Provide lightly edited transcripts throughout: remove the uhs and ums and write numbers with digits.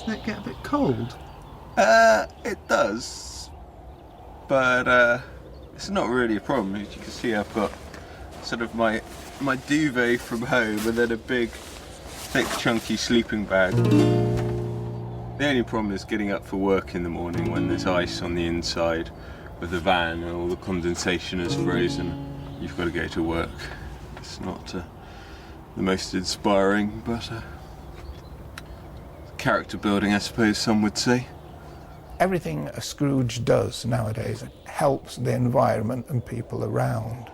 Doesn't it get a bit cold? It does, but it's not really a problem. As you can see, I've got sort of my duvet from home and then a big, thick, chunky sleeping bag. The only problem is getting up for work in the morning when there's ice on the inside of the van and all the condensation is frozen. You've got to go to work. It's not the most inspiring, but character building, I suppose some would say. Everything a Scrooge does nowadays helps the environment and people around.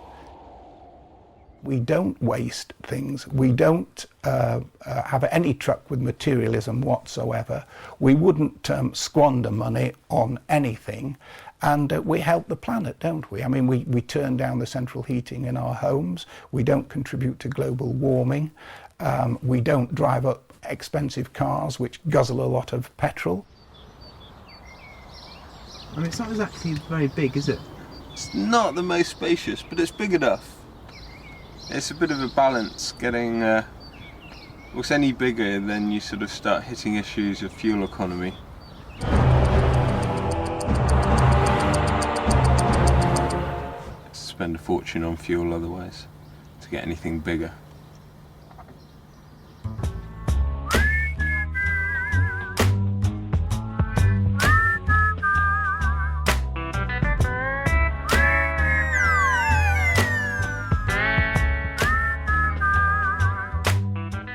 We don't waste things. We don't have any truck with materialism whatsoever. We wouldn't squander money on anything. And we help the planet, don't we? I mean, we turn down the central heating in our homes. We don't contribute to global warming. We don't drive up expensive cars which guzzle a lot of petrol. I mean, it's not exactly very big, is it? It's not the most spacious, but it's big enough. It's a bit of a balance getting, what's any bigger, then you sort of start hitting issues of fuel economy. Spend a fortune on fuel otherwise to get anything bigger.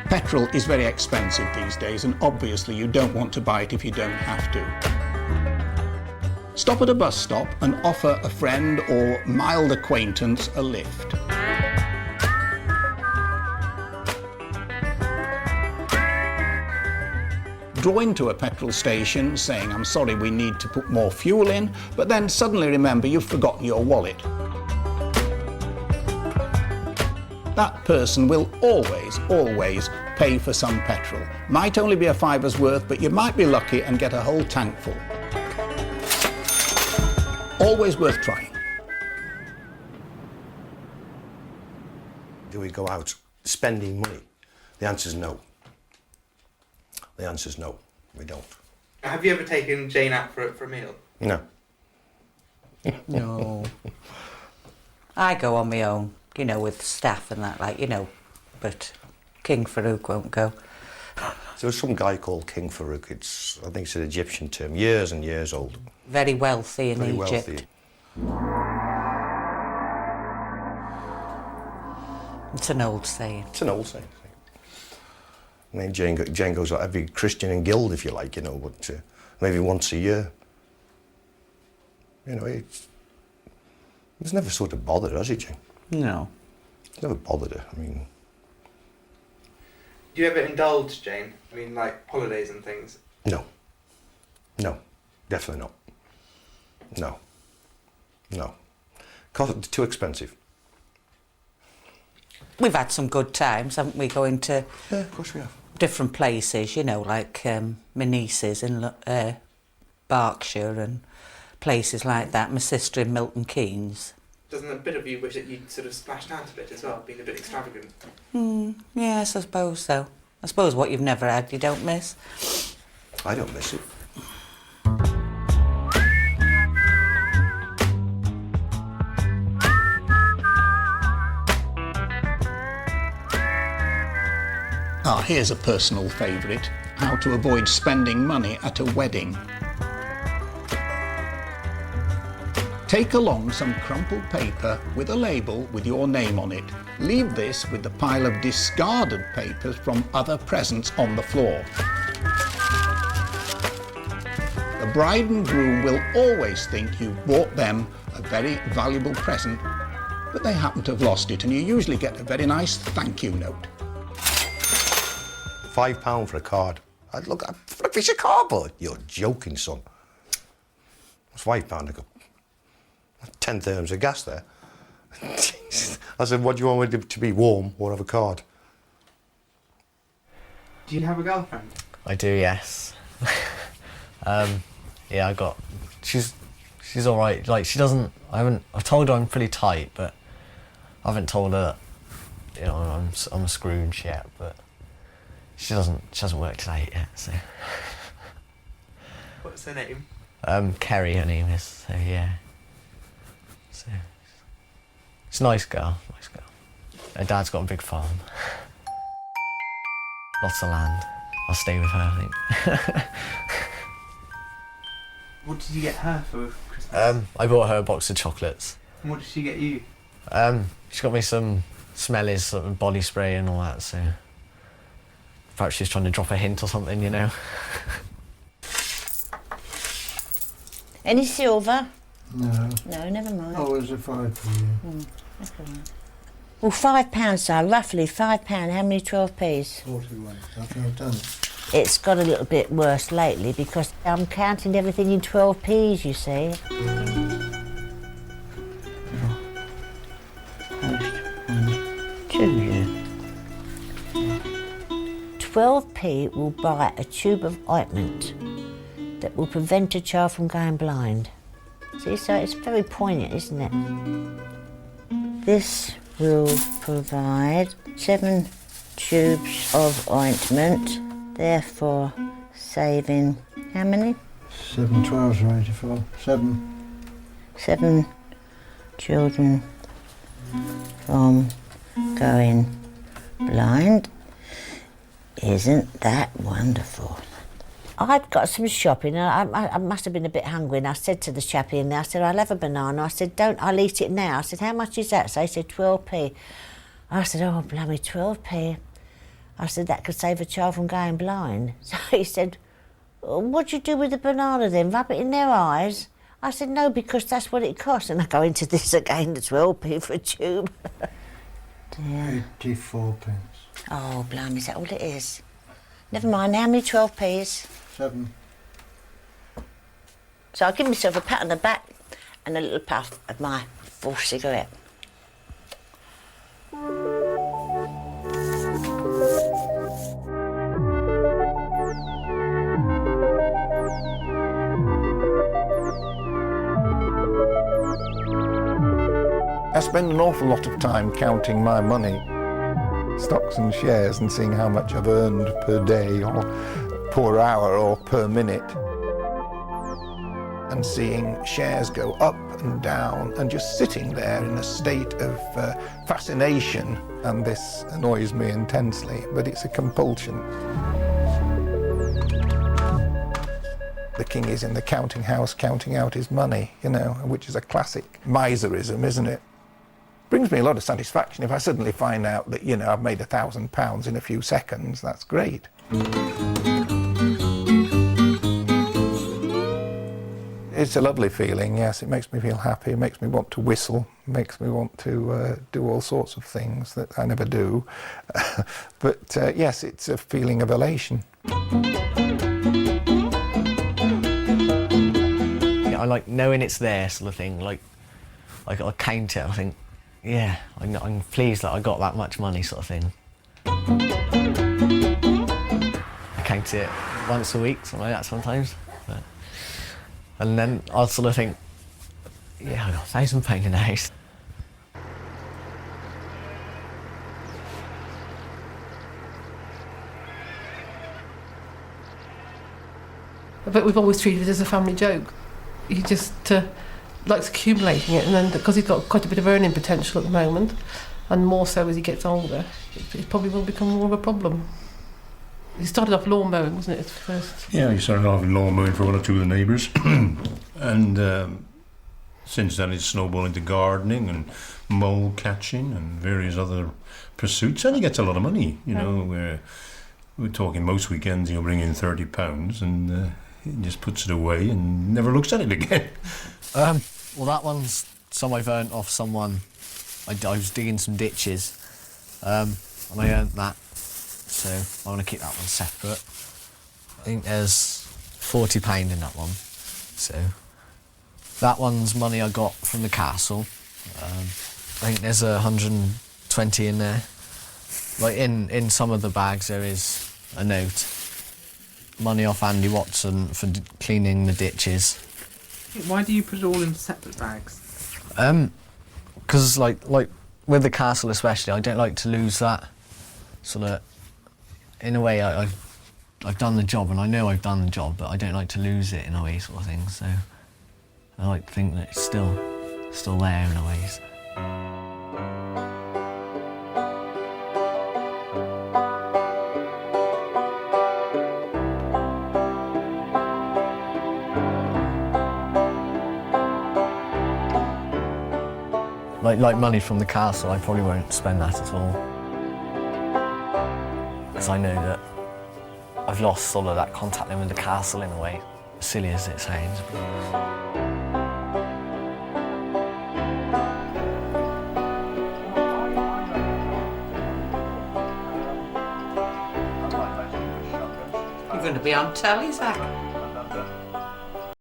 Petrol is very expensive these days, and obviously you don't want to buy it if you don't have to. Stop at a bus stop and offer a friend or mild acquaintance a lift. Draw into a petrol station saying, "I'm sorry, we need to put more fuel in," but then suddenly remember you've forgotten your wallet. That person will always pay for some petrol. Might only be a fiver's worth, but you might be lucky and get a whole tank full. Always worth trying. Do we go out spending money? The answer's no. The answer's no, we don't. Have you ever taken Jane out for a meal? No. No. I go on my own, you know, with staff and that, like, you know, but King Farouk won't go. There was some guy called King Farouk, I think it's an Egyptian term, years and years old. Very wealthy in Very Egypt. Wealthy. It's an old saying. It's an old saying. I mean, Jane goes out every Christian and guild, if you like, you know, but maybe once a year. You know, it's never sort of bothered her, has it, Jane? No. It's never bothered her, I mean... Do you ever indulge, Jane? I mean, like holidays and things? No. No. Definitely not. No. No. Cost, too expensive. We've had some good times, haven't we, going to Yeah, of course we have. different places, you know, like my nieces in Berkshire and places like that, my sister in Milton Keynes. Doesn't a bit of you wish that you'd sort of splashed out a bit as well, being a bit extravagant? Yes, I suppose so. I suppose what you've never had, you don't miss. I don't miss it. Ah, here's a personal favourite: how to avoid spending money at a wedding. Take along some crumpled paper with a label with your name on it. Leave this with the pile of discarded papers from other presents on the floor. The bride and groom will always think you bought them a very valuable present, but they happen to have lost it, and you usually get a very nice thank you note. £5 for a card. I'd look for a piece of cardboard. You're joking, son. It's £5. I go, 10 therms of gas there. I said, what do you want me to be, warm or have a card? Do you have a girlfriend? I do, yes. Yeah, I got. She's all right. Like, she doesn't. I've told her I'm pretty tight, but I haven't told her, you know, I'm a Scrooge yet. But she hasn't worked it out yet. So. What's her name? Kerry, her name is. So yeah. So it's a nice girl. Nice girl. Her dad's got a big farm. Lots of land. I'll stay with her, I think. What did you get her for Christmas? I bought her a box of chocolates. And what did she get you? She got me some smellies, sort of body spray and all that, so perhaps she's trying to drop a hint or something, you know. Any silver? No. No, never mind. Oh, there's a 5 for you. That's all right. Well, £5, sir, roughly £5. How many 12p's? 41. I think I've done it. It's got a little bit worse lately because I'm counting everything in 12p's, you see. 12p will buy a tube of ointment that will prevent a child from going blind. See, so it's very poignant, isn't it? This will provide 7 tubes of ointment, therefore saving how many? 7 12s are 84. 7. 7 children from going blind. Isn't that wonderful? I'd got some shopping and I must have been a bit hungry, and I said to the chappie in there, I said, I'll have a banana. I said, I'll eat it now. I said, how much is that? So he said, 12p. I said, oh, blimey, 12p. I said, that could save a child from going blind. So he said, what'd you do with the banana then? Rub it in their eyes? I said, no, because that's what it costs. And I go into this again, the 12p for a tube. Dear. 84 pence. Oh, blimey, is that all it is? Never mind, how many 12p's? 7. So I'll give myself a pat on the back and a little puff of my 4th cigarette. I spend an awful lot of time counting my money, stocks and shares, and seeing how much I've earned per day or per hour or per minute, and seeing shares go up and down and just sitting there in a state of fascination. And this annoys me intensely, but it's a compulsion. The king is in the counting house counting out his money, you know, which is a classic miserism, isn't it? Brings me a lot of satisfaction if I suddenly find out that, you know, I've made £1,000 in a few seconds. That's great. It's a lovely feeling, yes. It makes me feel happy. It makes me want to whistle. It makes me want to do all sorts of things that I never do. But yes, it's a feeling of elation. Yeah, I like knowing it's there, sort of thing. Like I count it. I think, yeah, I'm pleased that I got that much money, sort of thing. I count it once a week, something like that sometimes. But, and then I'll sort of think, yeah, I got £1,000 in the house. But we've always treated it as a family joke. He just likes accumulating it, and then because he's got quite a bit of earning potential at the moment, and more so as he gets older, it probably will become more of a problem. He started off lawn mowing, wasn't it, at first? Yeah, he started off in lawn mowing for one or two of the neighbours, and since then it's snowballed into gardening and mole catching and various other pursuits, and he gets a lot of money, you know. We're talking most weekends he'll bring in £30 and he just puts it away and never looks at it again. Well, that one's some I've earned off someone. I was digging some ditches, and I earned that, so I want to keep that one separate. I think there's £40 in that one, so that one's money I got from the castle. I think there's 120 in there. Like in some of the bags there is a note. Money off Andy Watson for cleaning the ditches. Why do you put it all in separate bags? Because like with the castle especially, I don't like to lose that sort of. In a way, I I've done the job, and I know I've done the job, but I don't like to lose it in a way, sort of thing. So I like to think that it's still there in a ways. Like money from the castle, I probably won't spend that at all. Because I know that I've lost sort of that contact with the castle in a way, as silly as it sounds. You're going to be on telly, Zach.